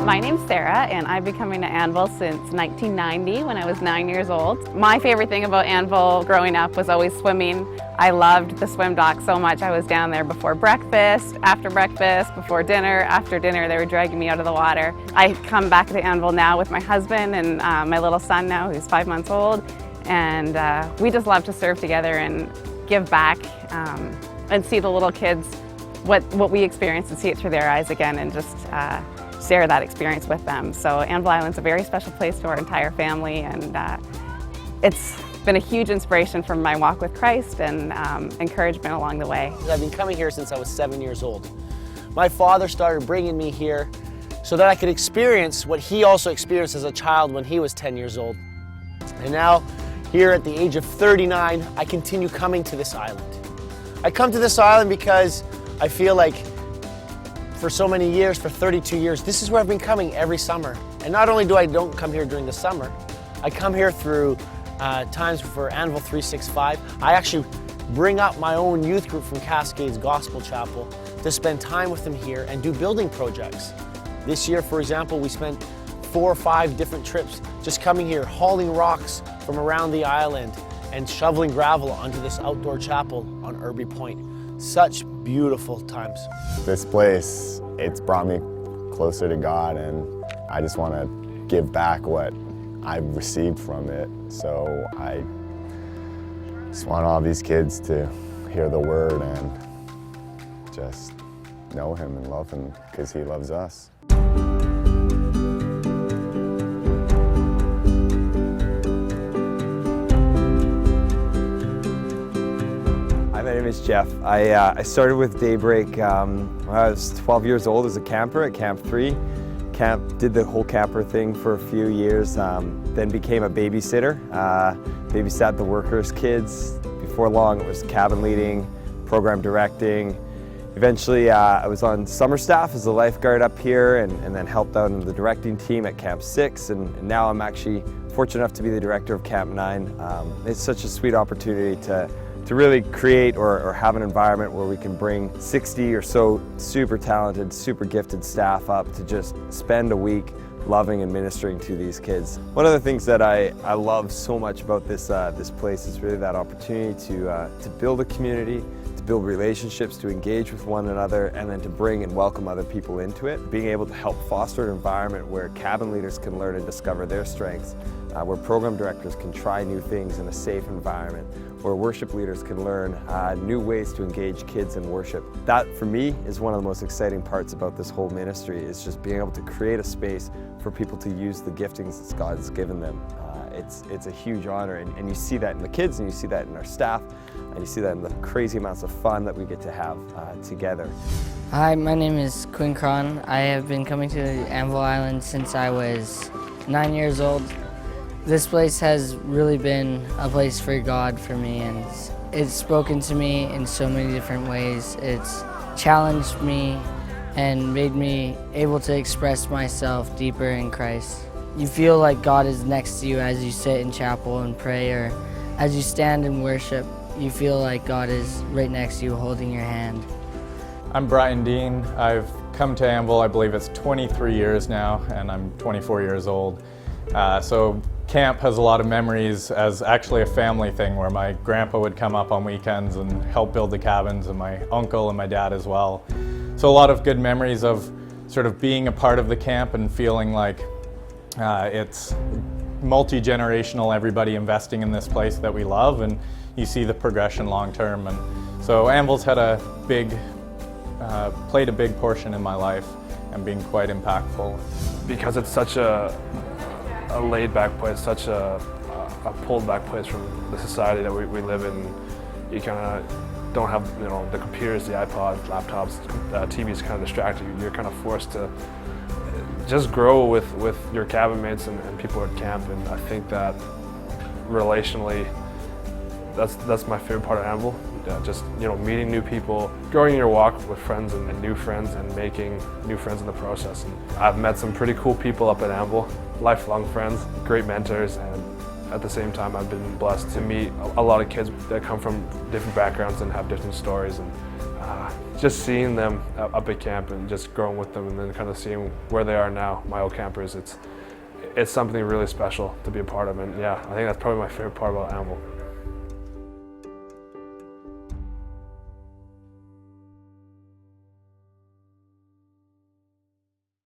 My name's Sarah, and I've been coming to Anvil since 1990 when I was 9 years old. My favorite thing about Anvil growing up was always swimming. I loved the swim dock so much. I was down there before breakfast, after breakfast, before dinner, after dinner. They were dragging me out of the water. I come back to Anvil now with my husband and my little son now, who's 5 months old, and we just love to serve together and give back and see the little kids what we experience and see it through their eyes again, and just share that experience with them. So Anvil Island's a very special place to our entire family, and it's been a huge inspiration for my walk with Christ and encouragement along the way. I've been coming here since I was 7 years old. My father started bringing me here so that I could experience what he also experienced as a child when he was 10 years old. And now, here at the age of 39, I continue coming to this island. I come to this island because I feel like for so many years, for 32 years, this is where I've been coming every summer. And not only don't come here during the summer, I come here through times for Anvil 365. I actually bring up my own youth group from Cascades Gospel Chapel to spend time with them here and do building projects. This year, for example, we spent 4 or 5 different trips just coming here, hauling rocks from around the island and shoveling gravel onto this outdoor chapel on Irby Point. Such beautiful times. This place, it's brought me closer to God, and I just want to give back what I've received from it. So I just want all these kids to hear the word and just know him and love him because he loves us. My name is Jeff. I started with Daybreak when I was 12 years old as a camper at Camp 3. Did the whole camper thing for a few years, then became a babysitter. Babysat the workers' kids. Before long it was cabin leading, program directing. Eventually I was on summer staff as a lifeguard up here and then helped out in the directing team at Camp 6, and now I'm actually fortunate enough to be the director of Camp 9. It's such a sweet opportunity to really create or have an environment where we can bring 60 or so super talented, super gifted staff up to just spend a week loving and ministering to these kids. One of the things that I love so much about this place is really that opportunity to build a community, to build relationships, to engage with one another, and then to bring and welcome other people into it. Being able to help foster an environment where cabin leaders can learn and discover their strengths, where program directors can try new things in a safe environment, where worship leaders can learn new ways to engage kids in worship. That, for me, is one of the most exciting parts about this whole ministry, is just being able to create a space for people to use the giftings that God's given them. It's a huge honor, and you see that in the kids, and you see that in our staff, and you see that in the crazy amounts of fun that we get to have together. Hi, my name is Quinn Cron. I have been coming to Anvil Island since I was 9 years old. This place has really been a place for God for me, and it's spoken to me in so many different ways. It's challenged me and made me able to express myself deeper in Christ. You feel like God is next to you as you sit in chapel and pray, or as you stand and worship. You feel like God is right next to you holding your hand. I'm Brian Dean. I've come to Anvil, I believe it's 23 years now, and I'm 24 years old. So camp has a lot of memories as actually a family thing, where my grandpa would come up on weekends and help build the cabins, and my uncle and my dad as well. So a lot of good memories of sort of being a part of the camp and feeling like it's multi-generational, everybody investing in this place that we love, and you see the progression long term. And so Anvil's had a played a big portion in my life and being quite impactful. Because it's such a laid-back place, such a pulled-back place from the society that we live in. You kind of don't have, the computers, the iPods, laptops, TVs kind of distract you. You're kind of forced to just grow with your cabin mates and people at camp. And I think that relationally, that's my favorite part of Anvil. Just meeting new people, growing your walk with friends and new friends, and making new friends in the process. And I've met some pretty cool people up at Anvil, lifelong friends, great mentors, and at the same time I've been blessed to meet a lot of kids that come from different backgrounds and have different stories, and just seeing them up at camp and just growing with them, and then kind of seeing where they are now, my old campers, it's something really special to be a part of. And yeah, I think that's probably my favorite part about Anvil.